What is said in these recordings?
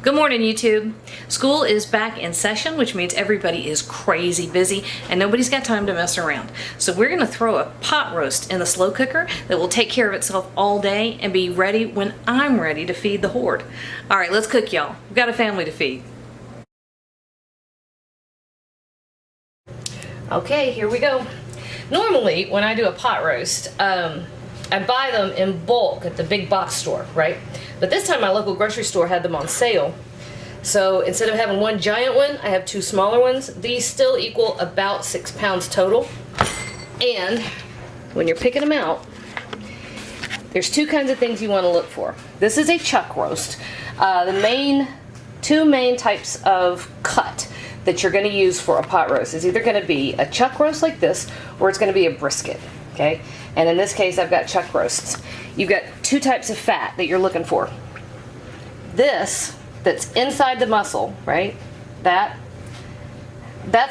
Good morning, YouTube. School is back in session, which means everybody is crazy busy and nobody's got time to mess around. So we're gonna throw a pot roast in the slow cooker that will take care of itself all day and be ready when I'm ready to feed the horde. All right, let's cook, y'all. We've got a family to feed. Okay, here we go. Normally, when I do a pot roast, I buy them in bulk at the big box store, right? But this time my local grocery store had them on sale. So instead of having one giant one, I have two smaller ones. These still equal about 6 pounds total. And when you're picking them out, there's two kinds of things you want to look for. This is a chuck roast. Two main types of cut that you're going to use for a pot roast is either going to be a chuck roast like this, or it's going to be a brisket. Okay, and in this case I've got chuck roasts. You've got two types of fat that you're looking for. This that's inside the muscle, right? That's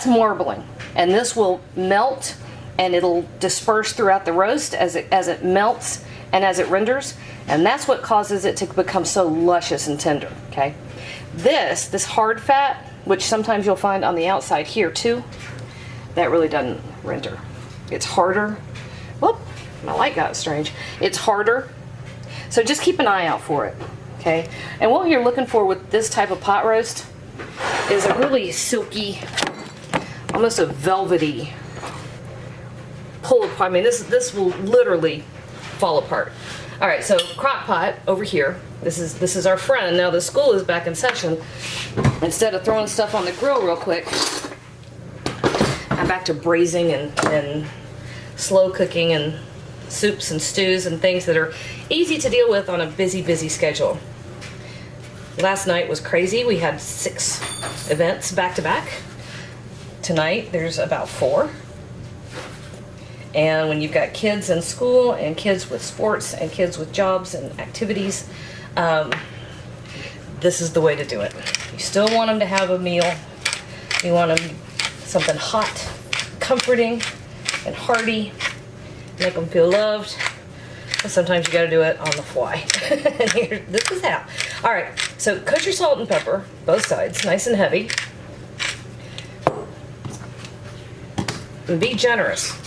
marbling, and this will melt and it'll disperse throughout the roast as it melts and as it renders, and that's what causes it to become so luscious and tender. Okay, this hard fat, which sometimes you'll find on the outside here too, that really doesn't render. It's harder. Whoop, my light got strange. It's harder, so just keep an eye out for it, okay? And what you're looking for with this type of pot roast is a really silky, almost a velvety pull apart. I mean, this will literally fall apart. All right, so crock pot over here. This is our friend. Now the school is back in session. Instead of throwing stuff on the grill real quick, I'm back to braising and slow cooking and soups and stews and things that are easy to deal with on a busy schedule. Last night was crazy. We had 6 events back to back. Tonight there's about 4. And when you've got kids in school and kids with sports and kids with jobs and activities, this is the way to do it. You still want them to have a meal. You want them something hot, comforting, and hearty, make them feel loved. And sometimes you got to do it on the fly. This is how. All right, so cut your salt and pepper, both sides, nice and heavy. And be generous.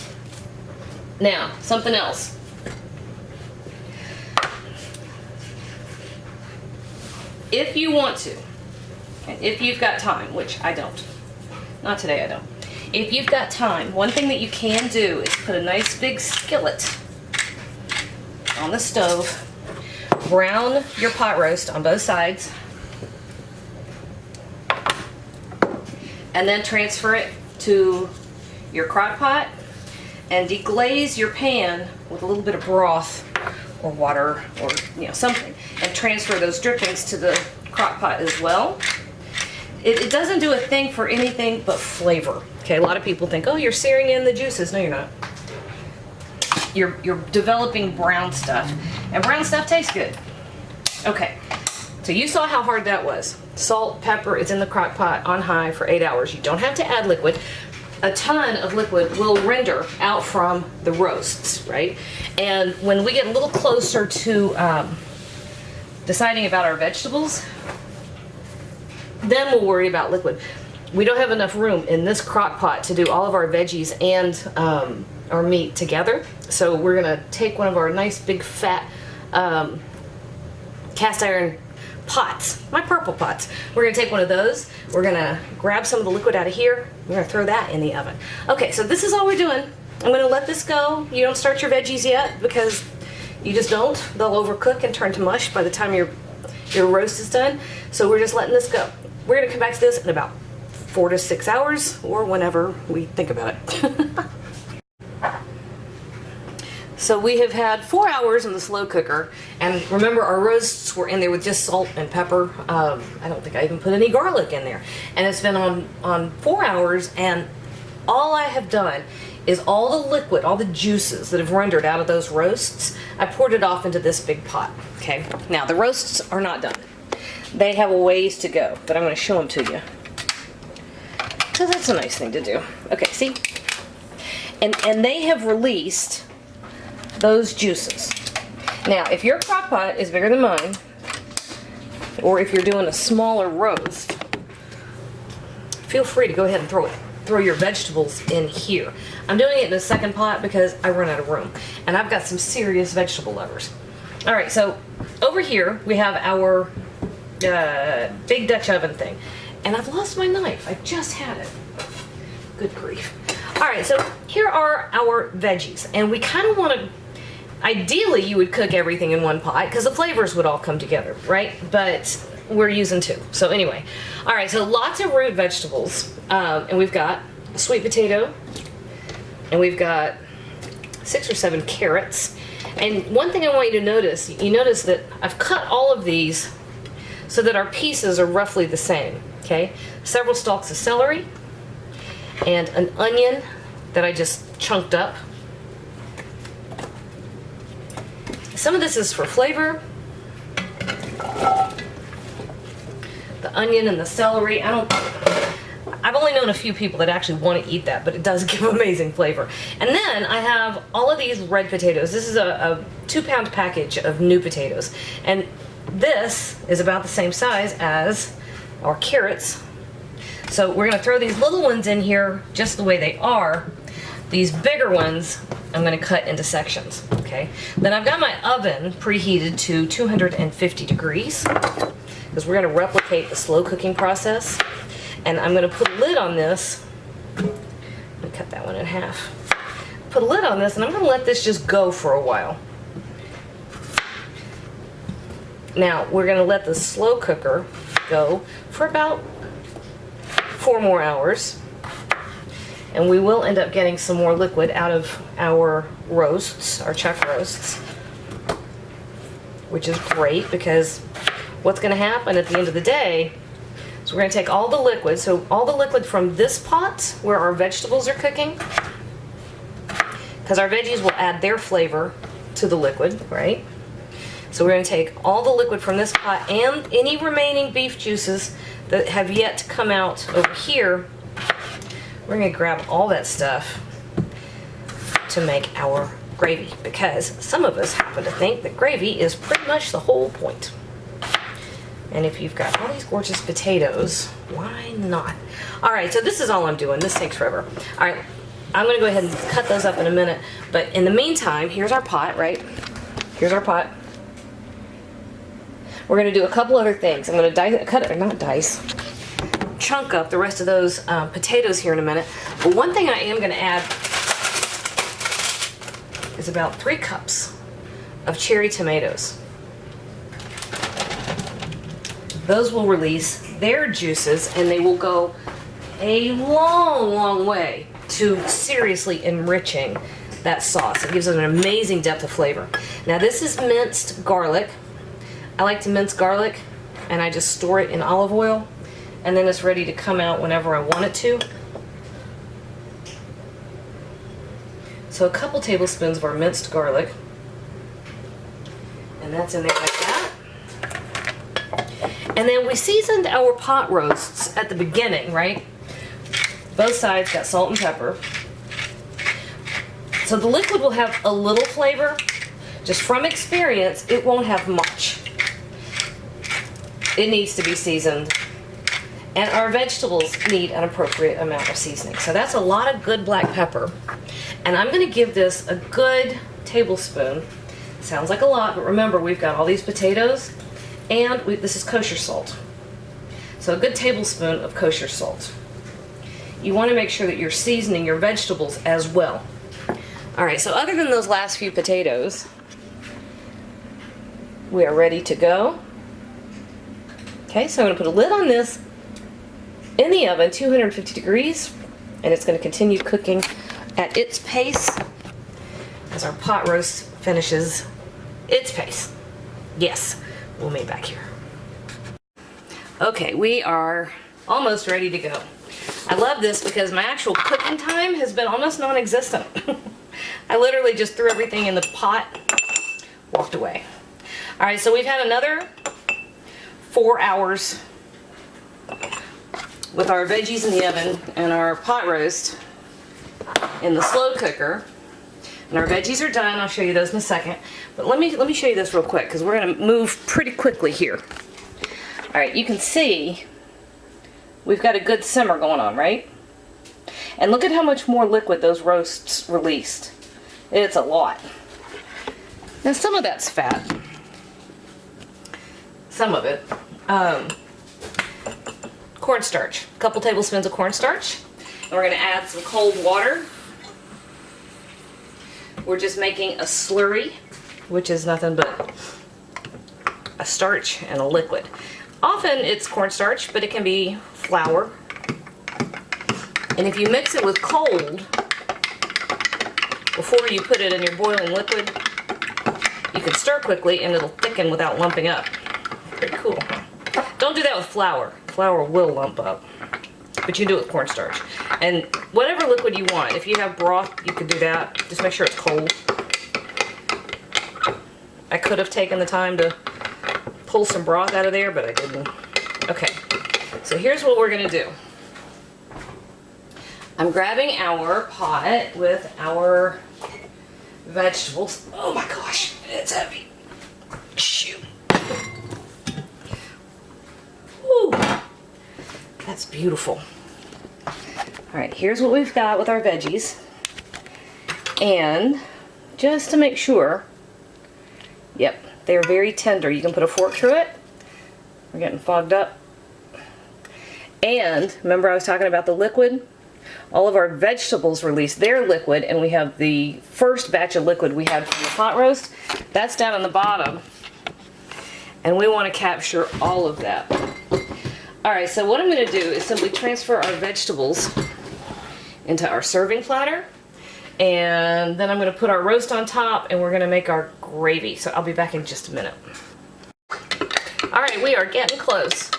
Now, something else. If you want to, and if you've got time, which I don't, not today I don't. If you've got time, one thing that you can do is put a nice big skillet on the stove, brown your pot roast on both sides, and then transfer it to your crock pot and deglaze your pan with a little bit of broth or water or something, and transfer those drippings to the crock pot as well. It doesn't do a thing for anything but flavor. Okay, a lot of people think, oh, you're searing in the juices. No, you're not. You're developing brown stuff, and brown stuff tastes good. Okay, so you saw how hard that was. Salt, pepper, it's in the crock pot on high for 8 hours. You don't have to add liquid. A ton of liquid will render out from the roasts, right? And when we get a little closer to deciding about our vegetables, then we'll worry about liquid. We don't have enough room in this crock pot to do all of our veggies and our meat together. So we're gonna take one of our nice big fat cast iron pots, my purple pots. We're gonna take one of those. We're gonna grab some of the liquid out of here. We're gonna throw that in the oven. Okay, so this is all we're doing. I'm gonna let this go. You don't start your veggies yet because you just don't. They'll overcook and turn to mush by the time your roast is done. So we're just letting this go. We're gonna come back to this in about 4 to 6 hours, or whenever we think about it. So we have had 4 hours in the slow cooker, and remember our roasts were in there with just salt and pepper. I don't think I even put any garlic in there. And it's been on 4 hours, and all I have done is all the liquid, all the juices that have rendered out of those roasts, I poured it off into this big pot. Okay, now the roasts are not done. They have a ways to go, but I'm going to show them to you. So that's a nice thing to do. Okay, see? And they have released those juices. Now, if your crock pot is bigger than mine, or if you're doing a smaller roast, feel free to go ahead and throw your vegetables in here. I'm doing it in a second pot because I run out of room, and I've got some serious vegetable lovers. All right, so over here we have our big Dutch oven thing, and I've lost my knife. I just had it. Good grief. All right, so here are our veggies, and we kind of want to, ideally you would cook everything in one pot because the flavors would all come together, right? But we're using two. So anyway, all right, so lots of root vegetables, and we've got a sweet potato, and we've got 6 or 7 carrots. And one thing I want you to notice, you notice that I've cut all of these so that our pieces are roughly the same, okay? Several stalks of celery, and an onion that I just chunked up. Some of this is for flavor. The onion and the celery, I've only known a few people that actually want to eat that, but it does give amazing flavor. And then I have all of these red potatoes. This is a 2-pound package of new potatoes. And this is about the same size as our carrots. So we're going to throw these little ones in here just the way they are. These bigger ones I'm going to cut into sections, okay? Then I've got my oven preheated to 250 degrees because we're going to replicate the slow cooking process. And I'm going to put a lid on this. I'm going to cut that one in half. Put a lid on this, and I'm going to let this just go for a while. Now, we're going to let the slow cooker go for about 4 more hours. And we will end up getting some more liquid out of our roasts, our chuck roasts, which is great because what's going to happen at the end of the day is we're going to take all the liquid, so all the liquid from this pot where our vegetables are cooking, because our veggies will add their flavor to the liquid, right? So we're going to take all the liquid from this pot and any remaining beef juices that have yet to come out over here. We're going to grab all that stuff to make our gravy, because some of us happen to think that gravy is pretty much the whole point. And if you've got all these gorgeous potatoes, why not? All right, so this is all I'm doing. This takes forever. All right, I'm going to go ahead and cut those up in a minute. But in the meantime, here's our pot, right? Here's our pot. We're going to do a couple other things. I'm going to chunk up the rest of those potatoes here in a minute. But one thing I am going to add is about 3 cups of cherry tomatoes. Those will release their juices, and they will go a long, long way to seriously enriching that sauce. It gives it an amazing depth of flavor. Now this is minced garlic. I like to mince garlic, and I just store it in olive oil, and then it's ready to come out whenever I want it to. So a couple tablespoons of our minced garlic, and that's in there like that. And then we seasoned our pot roasts at the beginning, right? Both sides got salt and pepper. So the liquid will have a little flavor. Just from experience, it won't have much. It needs to be seasoned. And our vegetables need an appropriate amount of seasoning. So that's a lot of good black pepper. And I'm going to give this a good tablespoon. Sounds like a lot, but remember, we've got all these potatoes, and this is kosher salt. So a good tablespoon of kosher salt. You want to make sure that you're seasoning your vegetables as well. All right, so other than those last few potatoes, we are ready to go. Okay, so I'm going to put a lid on this in the oven, 250 degrees, and it's going to continue cooking at its pace as our pot roast finishes its pace. Yes, we'll meet back here. Okay, we are almost ready to go. I love this because my actual cooking time has been almost non-existent. I literally just threw everything in the pot, walked away. All right, so we've had another 4 hours with our veggies in the oven and our pot roast in the slow cooker. And our veggies are done. I'll show you those in a second. But let me show you this real quick because we're going to move pretty quickly here. Alright, you can see we've got a good simmer going on, right? And look at how much more liquid those roasts released. It's a lot. Now some of that's fat. Some of it. Cornstarch. A couple tablespoons of cornstarch. And we're going to add some cold water. We're just making a slurry, which is nothing but a starch and a liquid. Often it's cornstarch, but it can be flour. And if you mix it with cold before you put it in your boiling liquid, you can stir quickly and it'll thicken without lumping up. Pretty cool. Don't do that with flour. Flour will lump up. But you can do it with cornstarch. And whatever liquid you want. If you have broth, you could do that. Just make sure it's cold. I could have taken the time to pull some broth out of there, but I didn't. Okay, so here's what we're gonna do. I'm grabbing our pot with our vegetables. Oh my gosh, it's heavy. Shoot. Woo. That's beautiful. All right, here's what we've got with our veggies. And just to make sure, yep, they're very tender. You can put a fork through it. We're getting fogged up. And remember I was talking about the liquid? All of our vegetables release their liquid, and we have the first batch of liquid we had from the pot roast. That's down on the bottom. And we want to capture all of that. Alright, so what I'm going to do is simply transfer our vegetables into our serving platter. And then I'm going to put our roast on top, and we're going to make our gravy. So I'll be back in just a minute. Alright, we are getting close.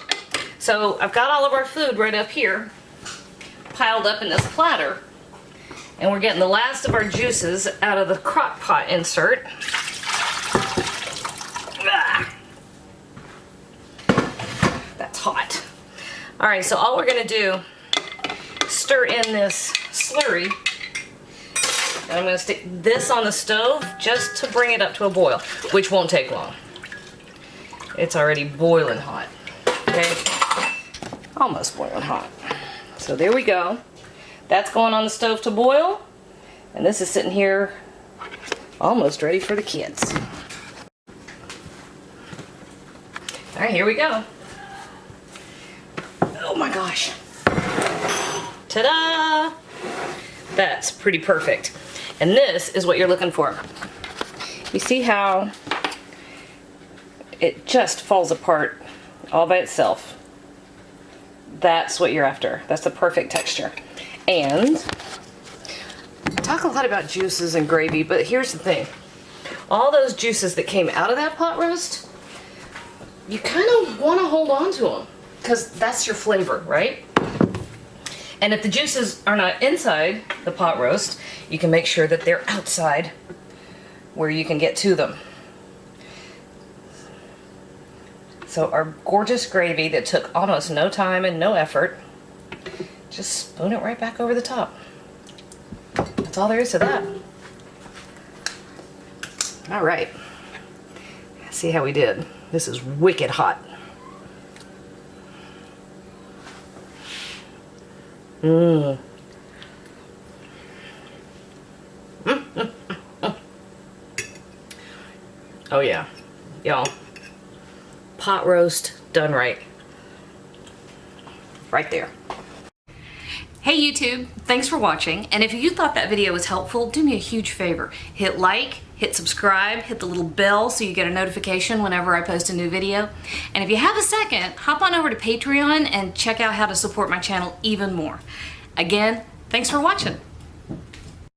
So I've got all of our food right up here, piled up in this platter. And we're getting the last of our juices out of the crock pot insert. Ah. That's hot. Alright, so all we're going to do, stir in this slurry. And I'm going to stick this on the stove just to bring it up to a boil, which won't take long. It's already boiling hot. Okay? Almost boiling hot. So there we go. That's going on the stove to boil. And this is sitting here almost ready for the kids. Alright, here we go. Oh my gosh. Ta-da! That's pretty perfect. And this is what you're looking for. You see how it just falls apart all by itself? That's what you're after. That's the perfect texture. And I talk a lot about juices and gravy, but here's the thing. All those juices that came out of that pot roast, you kind of want to hold on to them because that's your flavor, right? And if the juices are not inside the pot roast, you can make sure that they're outside where you can get to them. So our gorgeous gravy that took almost no time and no effort, just spoon it right back over the top. That's all there is to that. All right. See how we did. This is wicked hot. Mmm. Oh yeah, y'all. Pot roast done right. Right there. Hey YouTube, thanks for watching, and if you thought that video was helpful, do me a huge favor. Hit like, hit subscribe, hit the little bell so you get a notification whenever I post a new video. And if you have a second, hop on over to Patreon and check out how to support my channel even more. Again, thanks for watching.